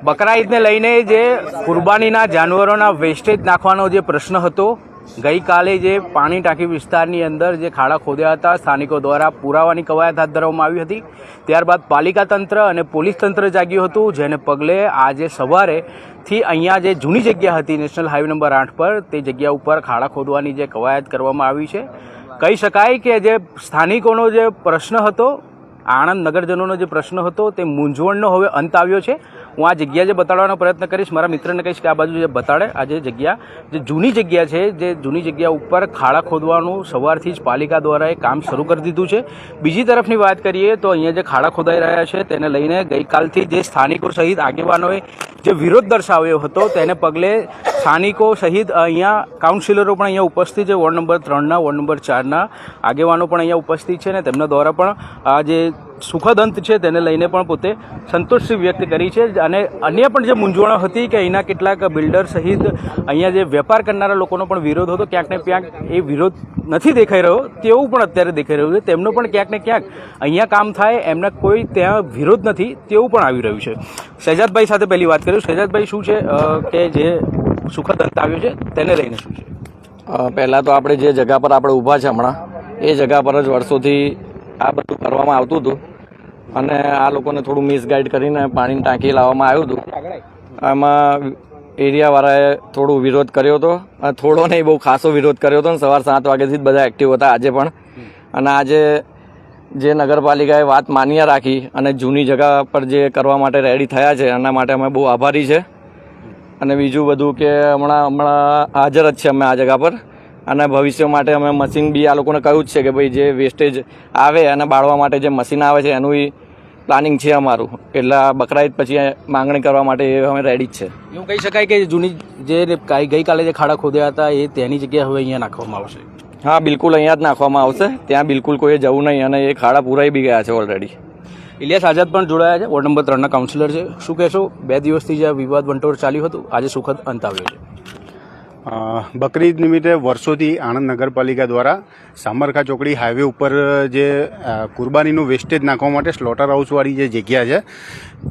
બકરા ઈદને લઈને જે કુરબાનીના જાનવરોના વેસ્ટેજ નાખવાનો જે પ્રશ્ન હતો, ગઈકાલે જે પાણી ટાંકી વિસ્તારની અંદર જે ખાડા ખોદ્યા હતા, સ્થાનિકો દ્વારા પુરાવાની કવાયત હાથ ધરવામાં આવી હતી. ત્યારબાદ પાલિકા તંત્ર અને પોલીસ તંત્ર જાગ્યું હતું, જેને પગલે આજે સવારેથી અહીંયા જે જૂની જગ્યા હતી નેશનલ હાઈવે નંબર 8 પર, તે જગ્યા ઉપર ખાડા ખોદવાની જે કવાયત કરવામાં આવી છે. કહી શકાય કે જે સ્થાનિકોનો જે પ્રશ્ન હતો, આણંદ નગરજનોનો જે પ્રશ્ન હતો, તે મૂંઝવણનો હવે અંત આવ્યો છે. હું આ જગ્યા જે બતાડવાનો પ્રયત્ન કરીશ, મારા મિત્રને કહીશ કે આ બાજુ જે બતાડે. આ જે જગ્યા, જે જૂની જગ્યા છે, જે જૂની જગ્યા ઉપર ખાડા ખોદવાનું સવારથી જ પાલિકા દ્વારા એ કામ શરૂ કરી દીધું છે. બીજી તરફની વાત કરીએ તો અહીંયા જે ખાડા ખોદાઈ રહ્યા છે, તેને લઈને ગઈકાલથી જે સ્થાનિકો સહિત આગેવાનોએ જે વિરોધ દર્શાવ્યો હતો, તેને પગલે સ્થાનિકો સહિત અહીંયા કાઉન્સિલરો પણ અહીંયા ઉપસ્થિત છે. વોર્ડ નંબર 3ના, વોર્ડ નંબર 4ના આગેવાનો પણ અહીંયા ઉપસ્થિત છે અને તેમના દ્વારા પણ આ જે સુખદ અંત છે તેને લઈને પણ પોતે સંતોષ વ્યક્ત કરી છે. અને અન્ય પણ જે મૂંઝવણો હતી કે અહીંના કેટલાક બિલ્ડર સહિત અહીંયા જે વેપાર કરનારા લોકોનો પણ વિરોધ હતો, ક્યાંક ને ક્યાંક એ વિરોધ નથી દેખાઈ રહ્યો તેવું પણ અત્યારે દેખાઈ રહ્યું છે. તેમનો પણ ક્યાંક ને ક્યાંક અહીંયા કામ થાય, એમના કોઈ ત્યાં વિરોધ નથી તેવું પણ આવી રહ્યું છે. શહેજાદભાઈ સાથે પહેલી વાત કરીશું. શહેજાદભાઈ, શું છે કે જે સુખદ અંત આવ્યો છે તેને લઈને શું છે? પહેલાં તો આપણે જે જગ્યા પર આપણે ઊભા છે હમણાં, એ જગ્યા પર જ વર્ષોથી આ બધું કરવામાં આવતું હતું અને આ લોકોને થોડું મિસગાઈડ કરીને પાણીની ટાંકી લાવવામાં આવ્યું હતું. આમાં એરિયાવાળાએ થોડો વિરોધ કર્યો હતો, થોડો નહીં બહુ ખાસો વિરોધ કર્યો હતો. સવાર 7 વાગ્યાથી જ બધા એક્ટિવ હતા આજે પણ. અને આજે જે નગરપાલિકાએ વાત માન્ય રાખી અને જૂની જગ્યા પર જે કરવા માટે રેડી થયા છે, એના માટે અમે બહુ આભારી છે. અને બીજું બધું કે હમણાં હાજર જ છે અમે આ જગ્યા પર, અને ભવિષ્ય માટે અમે મશીન બી આ લોકોને કહ્યું જ છે કે ભાઈ જે વેસ્ટેજ આવે અને બાળવા માટે જે મશીન આવે છે એનું પ્લાનિંગ છે અમારું. એટલે બકરા ઈદ પછી માંગણી કરવા માટે અમે રેડી જ છે. એવું કહી શકાય કે જૂની જે ગઈકાલે જે ખાડા ખોદ્યા હતા એ તેની જગ્યાએ હવે અહીંયા નાખવામાં આવશે? હા, બિલકુલ અહીંયા જ નાખવામાં આવશે. ત્યાં બિલકુલ કોઈએ જવું નહીં અને એ ખાડા પૂરાઈ બી ગયા છે ઓલરેડી. ઇલિયાસ આઝાદ પણ જોડાયા છે, વોર્ડ નંબર 3ના કાઉન્સિલર છે. શું કહેશો, 2 દિવસથી જે વિવાદ વંટોળ ચાલ્યું હતું, આજે સુખદ અંત આવ્યો છે? બકરી ઈદ નિમિત્તે વર્ષોથી આણંદ નગરપાલિકા દ્વારા સામરખા ચોકડી હાઈવે ઉપર જે કુરબાનીનું વેસ્ટેજ નાખવા માટે સ્લોટર હાઉસવાળી જે જગ્યા છે,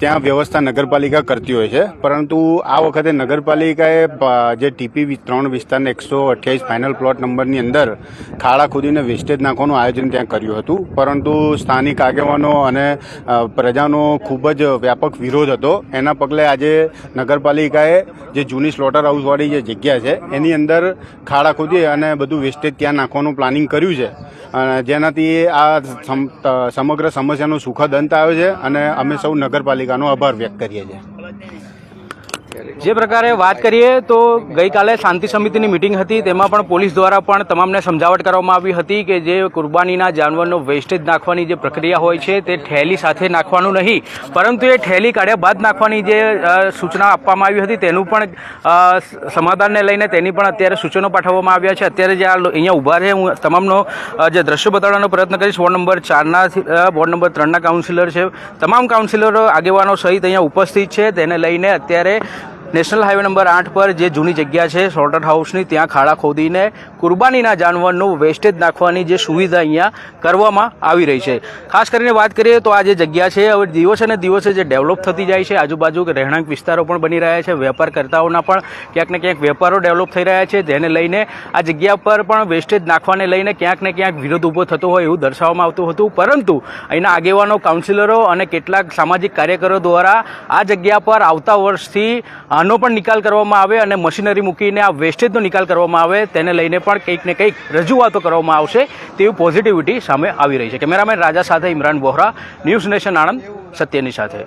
ત્યાં વ્યવસ્થા નગરપાલિકા કરતી હોય છે. પરંતુ આ વખતે નગરપાલિકાએ જે TP 3 વિસ્તારના 128 ફાઇનલ પ્લોટ નંબરની અંદર ખાડા ખોદીને વેસ્ટેજ નાખવાનું આયોજન ત્યાં કર્યું હતું. પરંતુ સ્થાનિક આગેવાનો અને પ્રજાનો ખૂબ જ વ્યાપક વિરોધ હતો. એના પગલે આજે નગરપાલિકાએ જે જૂની સ્લોટર હાઉસવાળી જે જગ્યા છે એની અંદર ખાડા ખોદી અને બધું વેસ્ટેજ ત્યાં નાખવાનું પ્લાનિંગ કર્યું છે, જેનાથી આ સમગ્ર સમસ્યાનો સુખદ અંત આવ્યો છે. અને અમે સૌ નગરપાલિકાનો આભાર વ્યક્ત કરીએ છીએ. જે પ્રકારે વાત કરીએ તો ગઈકાલે શાંતિ સમિતિની મિટિંગ હતી, તેમાં પણ પોલીસ દ્વારા પણ તમામને સમજાવટ કરવામાં આવી હતી કે જે કુરબાનીના જાનવરનો વેસ્ટેજ નાખવાની જે પ્રક્રિયા હોય છે તે ઠેલી સાથે નાખવાનું નહીં, પરંતુ એ ઠેલી કાઢ્યા બાદ નાખવાની જે સૂચના આપવામાં આવી હતી તેનું પણ સમાધાનને લઈને તેની પણ અત્યારે સૂચનો પાઠવવામાં આવ્યા છે. અત્યારે જે અહીંયા ઊભા છે, હું તમામનો જે દ્રશ્ય બતાડવાનો પ્રયત્ન કરીશ. વોર્ડ નંબર 4ના, વોર્ડ નંબર 3ના કાઉન્સિલર છે, તમામ કાઉન્સિલરો આગેવાનો સહિત અહીંયા ઉપસ્થિત છે. તેને લઈને અત્યારે નેશનલ હાઈવે નંબર 8 પર જે જૂની જગ્યા છે સ્લોટર હાઉસની, ત્યાં ખાડા ખોદીને કુરબાનીના જાનવરનું વેસ્ટેજ નાખવાની જે સુવિધા અહીંયા કરવામાં આવી રહી છે. ખાસ કરીને વાત કરીએ તો આ જે જગ્યા છે હવે દિવસે ને દિવસે જે ડેવલપ થતી જાય છે, આજુબાજુ રહેણાંક વિસ્તારો પણ બની રહ્યા છે, વેપારકર્તાઓના પણ ક્યાંક ને ક્યાંક વેપારો ડેવલપ થઈ રહ્યા છે. જેને લઈને આ જગ્યા પર પણ વેસ્ટેજ નાખવાને લઈને ક્યાંક ને ક્યાંક વિરોધ ઊભો થતો હોય એવું દર્શાવવામાં આવતું હતું. પરંતુ અહીંના આગેવાનો, કાઉન્સિલરો અને કેટલાક સામાજિક કાર્યકરો દ્વારા આ જગ્યા પર આવતા વર્ષથી આનો પણ નિકાલ કરવામાં આવે અને મશીનરી મૂકીને આ વેસ્ટેજનો નિકાલ કરવામાં આવે, તેને લઈને પણ કંઈક ને કંઈક રજૂઆતો કરવામાં આવશે તેવી પોઝિટિવિટી સામે આવી રહી છે. કેમેરામેન રાજા સાથે ઇમરાન વોહરા, ન્યૂઝ નેશન આણંદ, સત્યની સાથે.